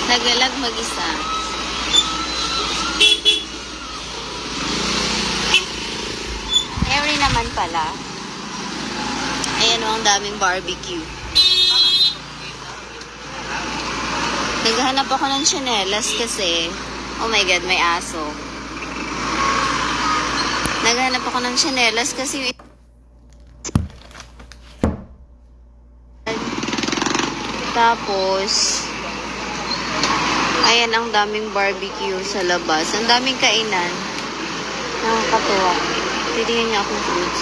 Naglalag mag-isa. Every naman pala. Ayan o, ang daming barbecue. Naghahanap ako ng tsinelas kasi, oh my God, may aso. Naghahanap ako ng tsinelas kasi tapos ayan, ang daming barbecue sa labas. Ang daming kainan. Nakakatuwa. Titingnan niyo akong foods.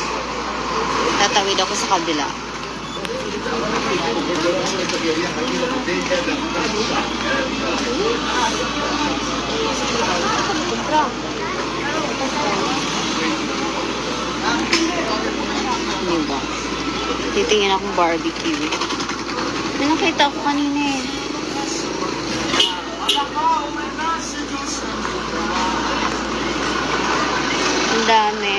Tatawid ako sa kabila. Diba? Titingnan akong barbecue. May nakita ako kanina eh. Ang dami.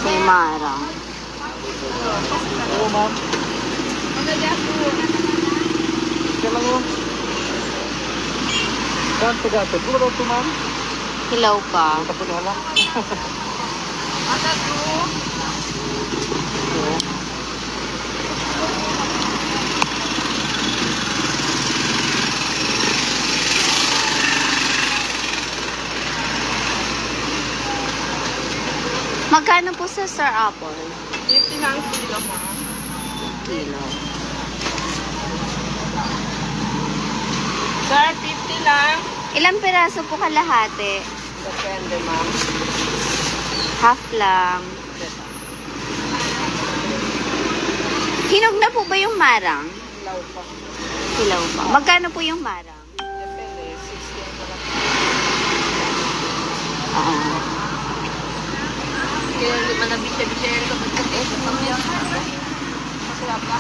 Kay Mara. Oo, ma'am. Kailan mo? Saan pa dati? Puro ito, ma'am. Hilaw pa. Tapos na lang. Magkano po sa Star Apple? 50 na ang kilo, ma'am. Kilo. Sir, 50 lang. Ilang piraso po kalahati? Depende, ma'am. Half lang. Hinog na po ba yung marang? Law pa. Hilaw pa. Magkano po yung marang? Depende, 60 ang pala. Oo. Kaya lima na bisya-bisya ka magkakit. Pamilya ka. Masarap ka.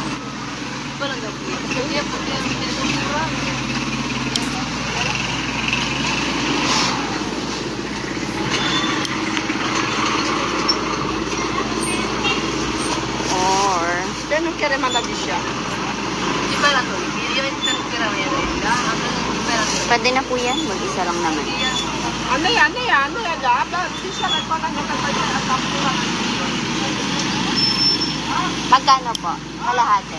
Walang gabi. Kasi yan po yan. Or, Pero kaya naman na bisya. Di ba na to? Hindi rin kira mo yan. pwede na po yan. Mag-isa lang naman. Ano yan? Dapat bisya na pa lang nakapagyan at tapura. Magkano po? Kalahati.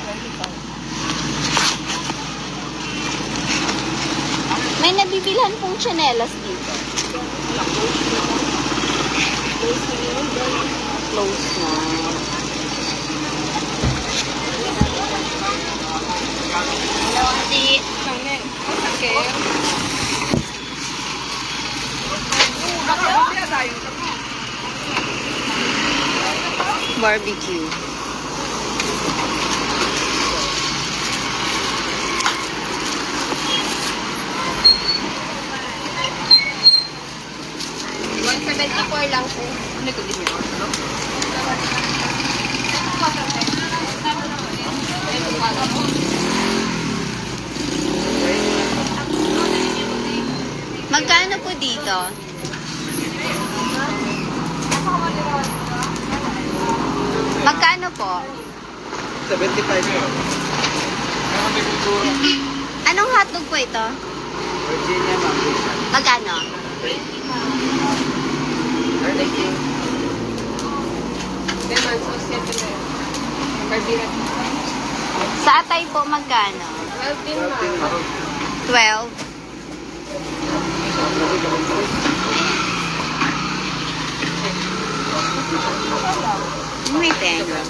May nabibilhan pong tsinelas dito. Close na. Hello, Ate. Okay. Barbecue. lang po. Ano ko din yun? Magkano po dito? Magkano po? 75 yun. Anong hotdog po ito? Virginia, ma'am. Magkano? Sa atay po magkano? 12. May tenga.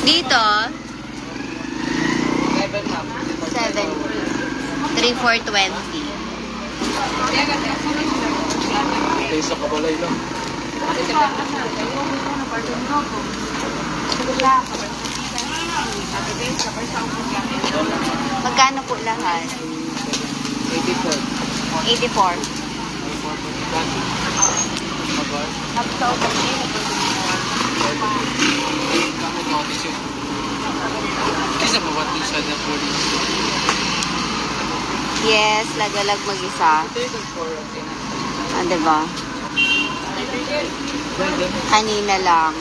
Dito, 7. 3 for 20. Tayo sa kabalay lang. Magkano po lahat? 84. 84. Isa pa ba ito sa the police? Yes, lagalag mag-isa. Ito yung 4, okay na. Ah, diba? Kanina lang.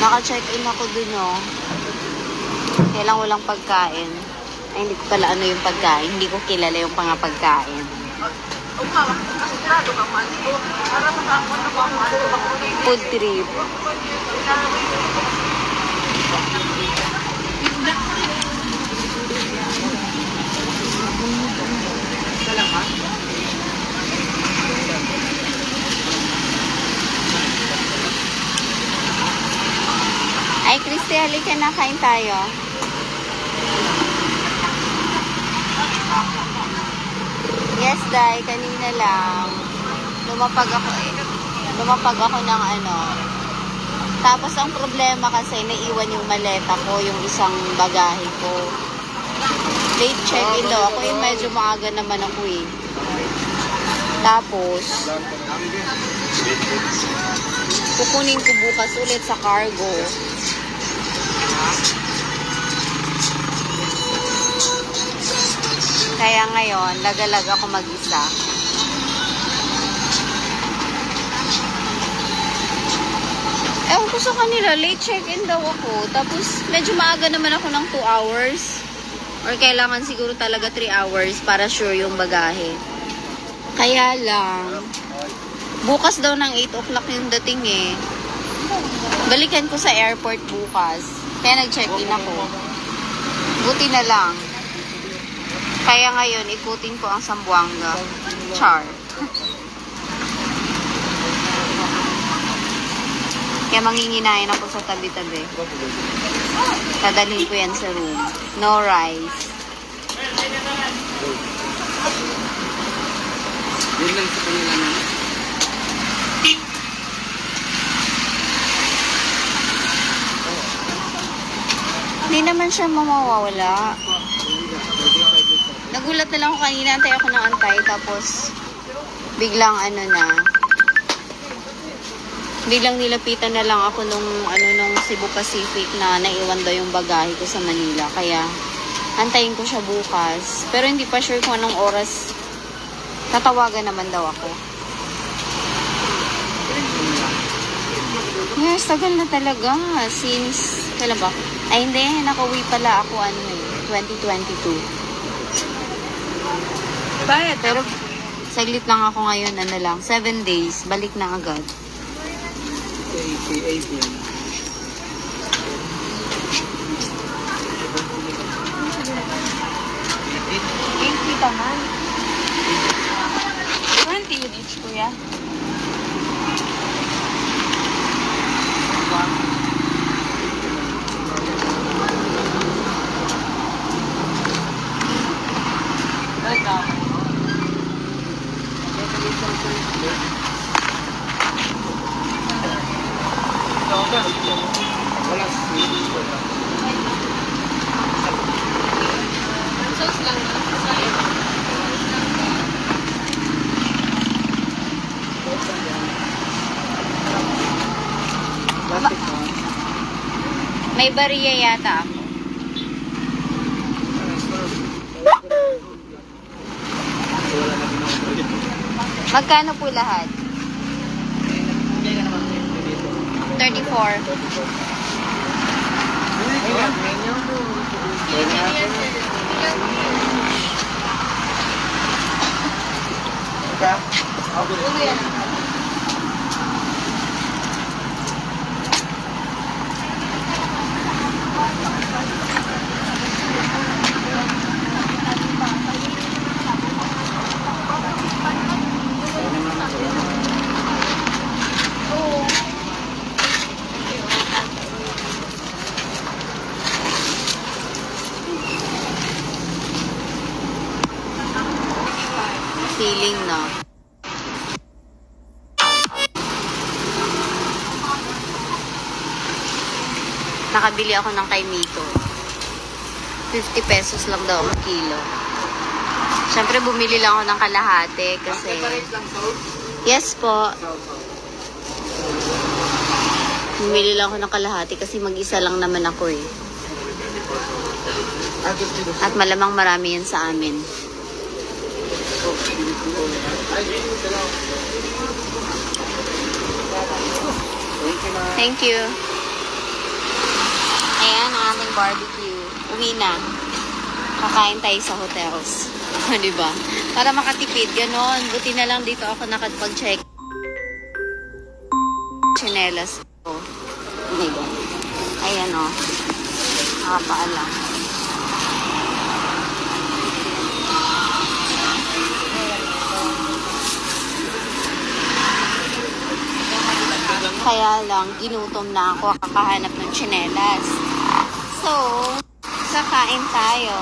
Naka-check-in ako dun, oh. Kaya lang walang pagkain. Ay, hindi ko pala ano yung pagkain. Hindi ko kilala yung mga pagkain. Food trip. Ay, Christy, halika na. Kain tayo. Yes, Day. Kanina lang. Lumapag ako ng ano. Tapos, ang problema kasi, naiwan yung maleta ko, yung isang bagahe ko. Late check-in daw. Ako yung medyo maaga naman ako eh. Tapos, kukunin ko bukas ulit sa cargo. Kaya ngayon, lagalag ako mag-isa. Ewan ko sa kanila, late check-in daw ako. Tapos, medyo maaga naman ako ng 2 hours. Or kailangan siguro talaga 3 hours para sure yung bagahe. Kaya lang, bukas daw ng 8 o'clock yung dating eh. Balikan ko sa airport bukas. Kaya nag-check-in ako. Buti na lang. Kaya ngayon, ikutin ko ang Zamboanga. Char. Kaya manginginain ako sa tabi-tabi. Dadalhin ko yan sa room. No rice. Yun lang sa kanila na. Hindi naman siya mamawawala. Nagulat na lang ako kanina. Antay ako ng antay. Tapos, biglang biglang nilapitan na lang ako nung Cebu Pacific na naiwan daw yung bagahe ko sa Manila. Kaya, antayin ko siya bukas. Pero hindi pa sure kung anong oras. Tatawagan naman daw ako. Yes, tagal na talaga. Since, kailan ba? Ay, hindi. Nakauwi pala ako, 2022. Bayad. Pero, saglit lang ako ngayon, 7 days. Balik na agad. AP yan. Kita man. 20 yun each, kuya. Wala. Sauce lang. Plastic na. May bariya yata ako. Wala na din ako. Magkano po lahat? Hindi ka naman dito. 34. Feeling na. Nakabili ako ng kay Mito. 50 pesos lang daw ang kilo. Siyempre, bumili lang ako ng kalahati kasi... Separate lang, salt? Yes po. Salt. Bumili lang ako ng kalahati kasi mag-isa lang naman ako eh. At malamang marami yan sa amin. Thank you. Ayan ang ating barbecue. Uwi na. Kakain tayo sa hotels. Diba? Para makatipid. Ganon. Buti na lang dito ako nakapag-check. Chinelas ko. Diba? Ayan o. Nakapaalam. Kaya lang, ginutom na ako kakahanap ng tsinelas. So, kakain tayo.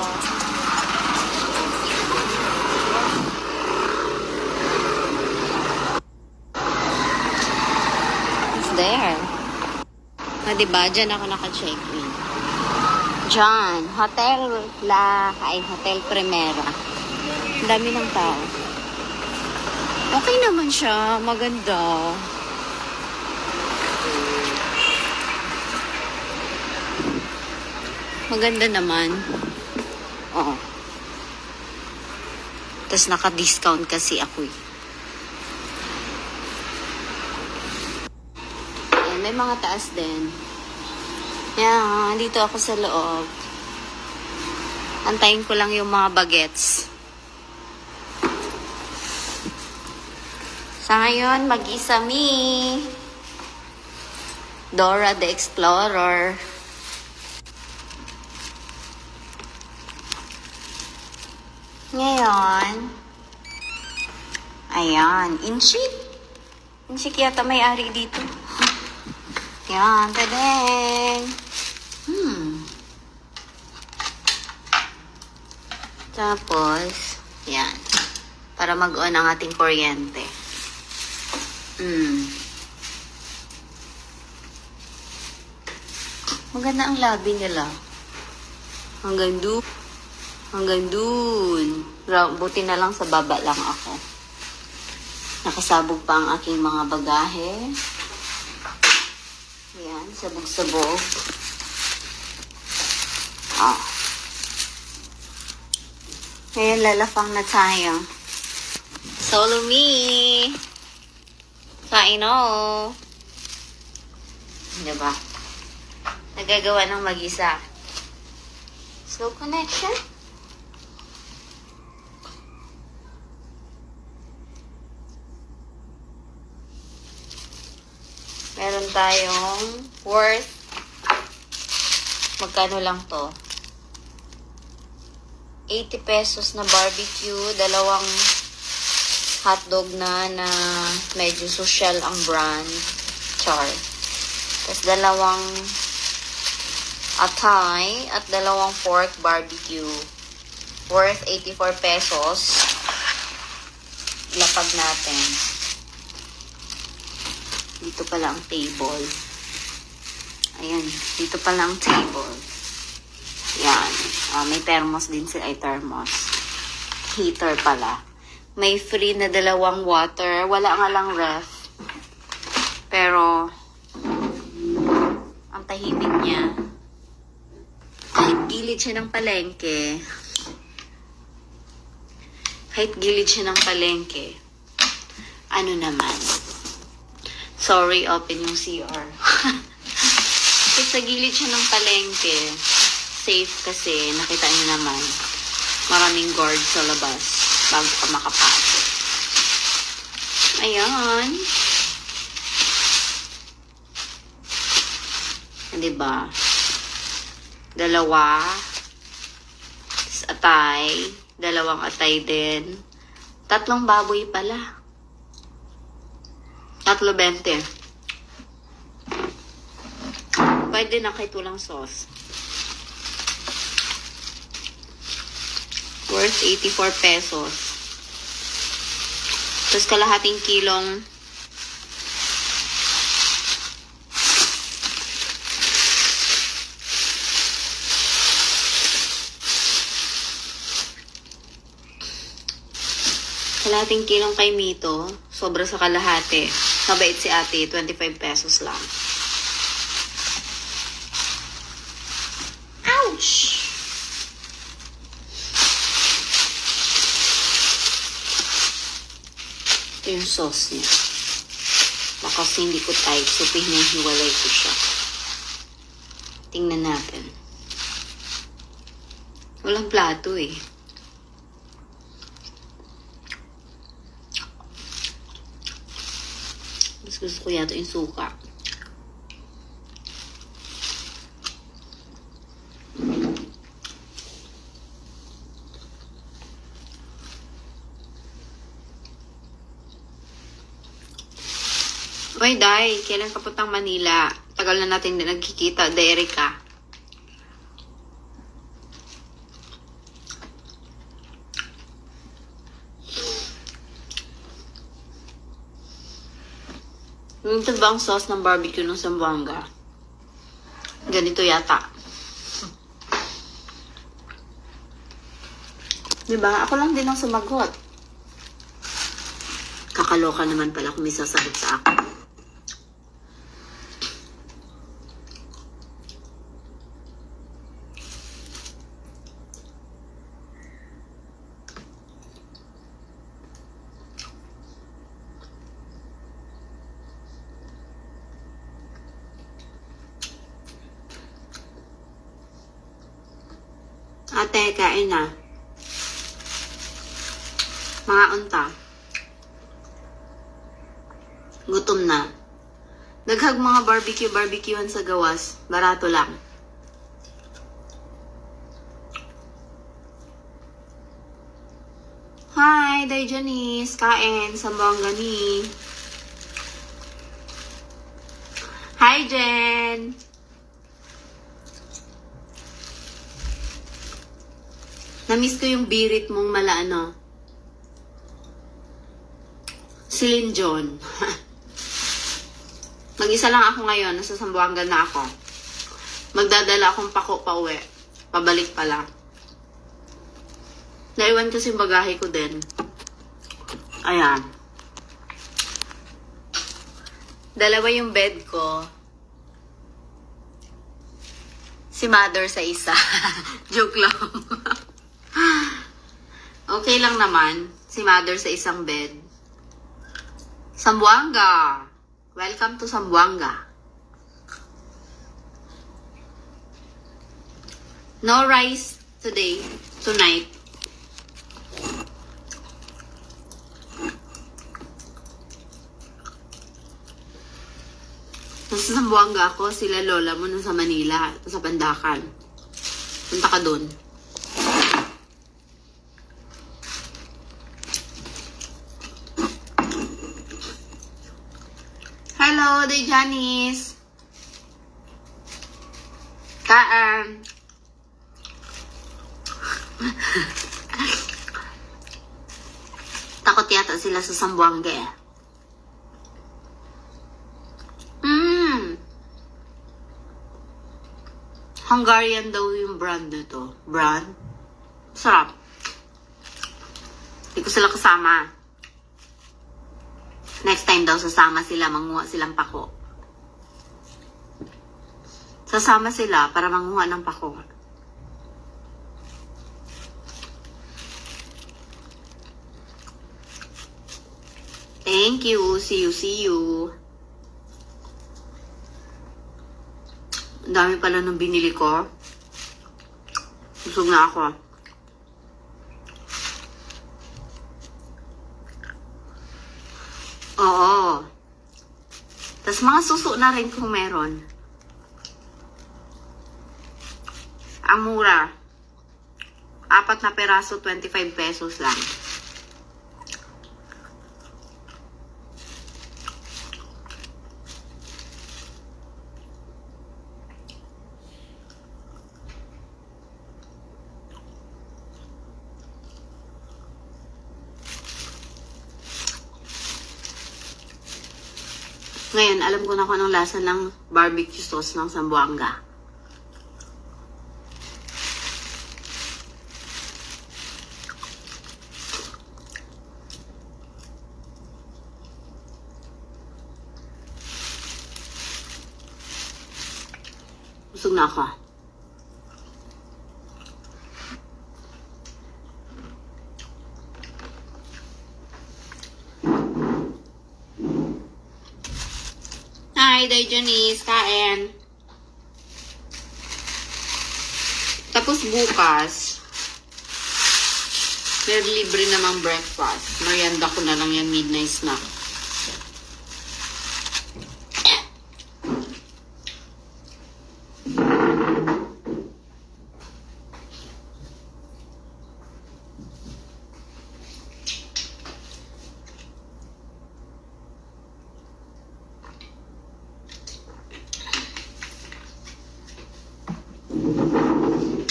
It's there. Diba? Diyan ako naka-check-in. Diyan. Hotel La... Ay, Hotel Primera. Ang dami ng tao. Okay naman siya. Maganda. Maganda naman. Oo. Tapos naka-discount kasi ako eh. Ayan, may mga taas din. Ayan, dito ako sa loob. Antayin ko lang yung mga bagets. Sa ngayon, mag-isa me. Dora the Explorer. Ngayon, ayan, Inchik. Inchik yata may-ari dito. Yan, tadeng. Tapos, yan. Para mag-on ang ating kuryente. Maganda ang lobby nila. Hanggang doon. Hanggang dun. Buti na lang sa baba lang ako. Nakasabog pa ang aking mga bagahe. Ayan, sabog-sabog. Ngayon, lalafang na tayo. Solo me. Kain o. Diba? Nagagawa ng mag-isa. Slow connection. Meron tayong worth. Magkano lang to? 80 pesos na barbecue. Dalawang hotdog na medyo social ang brand. Char. Tapos dalawang atay at dalawang pork barbecue. Worth 84 pesos. Lapag natin. Dito pala ang table. Ayan. Dito pala ang table. Yan. May thermos din sila. Ay, thermos. Heater pala. May free na dalawang water. Wala nga lang ref. Pero, ang tahimik niya. Kahit gilid siya ng palengke. Kahit gilid siya ng palengke. Ano naman? Sorry, open yung CR. Kasi sa gilid siya ng palengke, safe kasi, nakita niyo naman, maraming guard sa labas bago ka makapasok. Ayan. Diba? Dalawa. Tapos atay. Dalawang atay din. 3 baboy pala. 3.20. Pwede na kahit walang sauce. Worth 84 pesos. Tapos kalahating kilong kay Mito. Sobra sa kalahati. Mabait si ate. 25 pesos lang. Ouch! Ito yung sauce niya. Baka kasi hindi ko type, so pinahiwalay ko siya. Tingnan natin. Walang plato eh. Mas gusto ko yata yung suka. Uy, Day, kailan ka puntang Manila? Tagal na natin din nagkikita, Dereka. Ito ba ang sauce ng barbecue ng Zamboanga? Ganito yata. Diba? Ako lang din ang sumagot. Kakaloka naman pala kung may sasagot sa akin. Ate, kain na. Mga unta. Gutom na. Daghag mga barbecuean sa gawas. Barato lang. Hi, Day Janice. Kain. Zamboanga ni. Hi, Jen. Namiss ko yung birit mong malaano. Celine John. Mag-isa lang ako ngayon. Nasa Zamboanga na ako. Magdadala akong pako pa uwi. Pabalik pala. Naiwan kasi yung bagahe ko din. Ayan. Dalawa yung bed ko. Si mother sa isa. Joke lang. Okay lang naman. Si mother sa isang bed. Zamboanga. Welcome to Zamboanga. No rice today. Tonight. Nasa Zamboanga ako. Sila lola mo nasa Manila. Sa Pandakan. Punta ka dun. Hello, Day Janice. Kaan. Takot yata sila sa Zamboanga eh. Hungarian daw yung brand nito. Brand? Sarap. Hindi ko sila kasama. Next time daw sasama sila, manguha silang pako. Sasama sila para manguha ng pako. Thank you. See you. Ang dami pala nung binili ko. Busog na ako. Oo. Tapos mga suso na rin kung meron. Ang mura. 4 na peraso, 25 pesos lang. Ngayon, alam ko na kung anong lasa ng barbecue sauce ng Zamboanga. Busog na ako. Hi, Diogenes. Kain. Tapos bukas, may libre namang breakfast. Merienda ko na lang yan, midnight snack.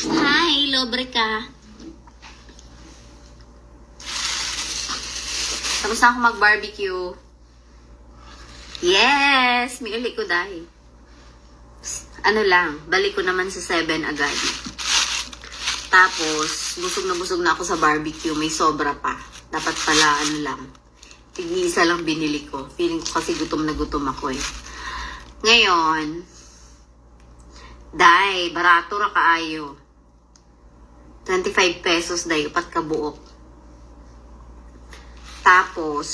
Hi, Lobrika. Tapos na ako mag-barbecue. Yes! May uli ko dahil. Ano lang, balik ko naman sa 7 agad. Tapos, busog na ako sa barbecue. May sobra pa. Dapat pala, ano lang. Tig-isa lang binili ko. Feeling ko kasi gutom na gutom ako eh. Ngayon, day, barato ra kaayo. 25 pesos day, upat ka buok. Tapos,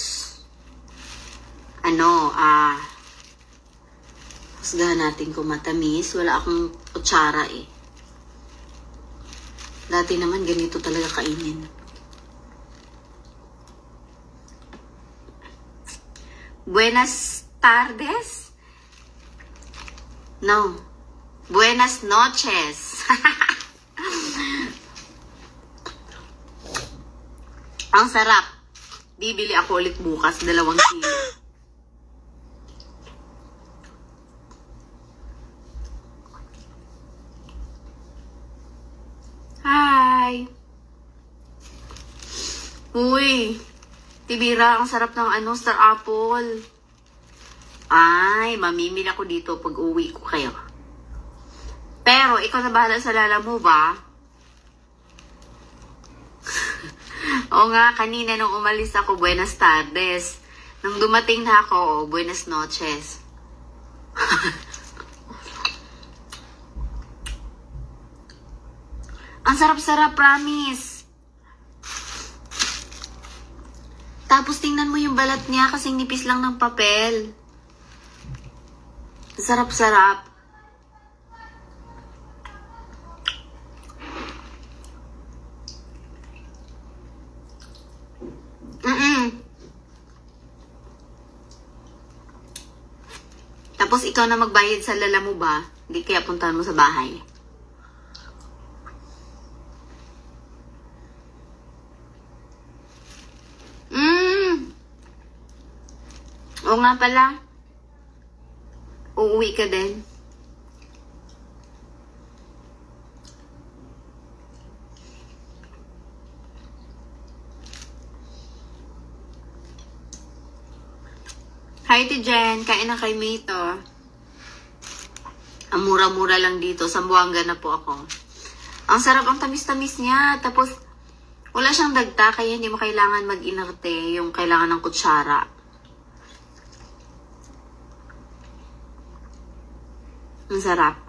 husgahan natin kung matamis. Wala akong kutsara eh. Dati naman ganito talaga kainin. Buenas tardes? No. Buenas noches. Ang sarap. Bibili ako ulit bukas, 2 kilo. Hi. Uy. Tibira, ang sarap ng star apple. Ay, mamimili ako dito pag uwi ko kayo. Pero, ikaw na bahala sa lala mo ba? Oo nga, kanina nung umalis ako, buenas tardes. Nung dumating na ako, buenas noches. Ang sarap-sarap, promise. Tapos tingnan mo yung balat niya kasing nipis lang ng papel. Sarap-sarap. Tapos ikaw na magbayad sa lala mo ba? Hindi kaya puntahan mo sa bahay. Oo nga pala. Uuwi ka din. Hi, Jen. Kain na kay Mito. Ang mura-mura lang dito. Sambuanga na po ako. Ang sarap, ang tamis-tamis niya. Tapos, wala siyang dagta, kaya hindi mo kailangan mag-inarte yung kailangan ng kutsara. Ang sarap.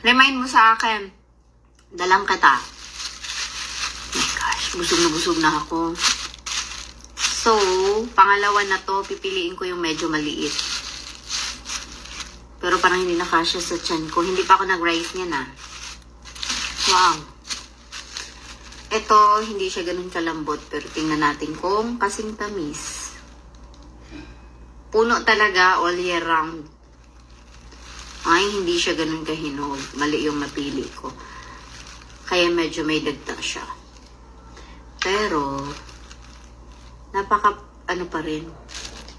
Remind mo sa akin. Dalang kita. Busog na ako. So, pangalawa na to, pipiliin ko yung medyo maliit. Pero parang hindi nakasya sa tiyan ko. Hindi pa ako nag-rice niya na. Wow. Ito, hindi siya ganun kalambot. Pero tingnan natin kung kasing tamis. Puno talaga all year round. Ay, hindi siya ganun kahinog. Mali yung napili ko. Kaya medyo may dagta siya. Pero, ano pa rin.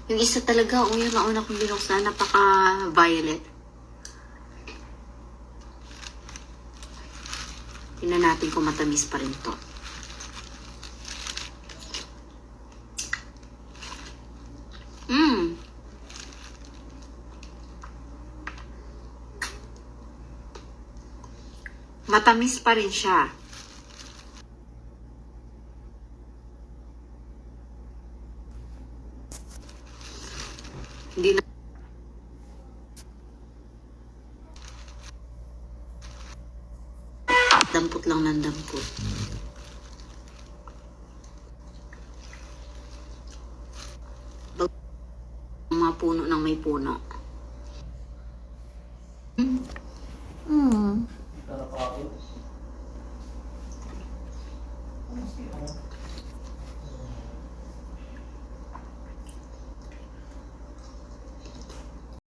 Yung isa talaga, yung nauna kong binuksan, napaka-violet. Tingnan natin kung matamis pa rin to. Matamis pa rin siya. Hindi na dampot lang ng dampot. ng puno ng may puno.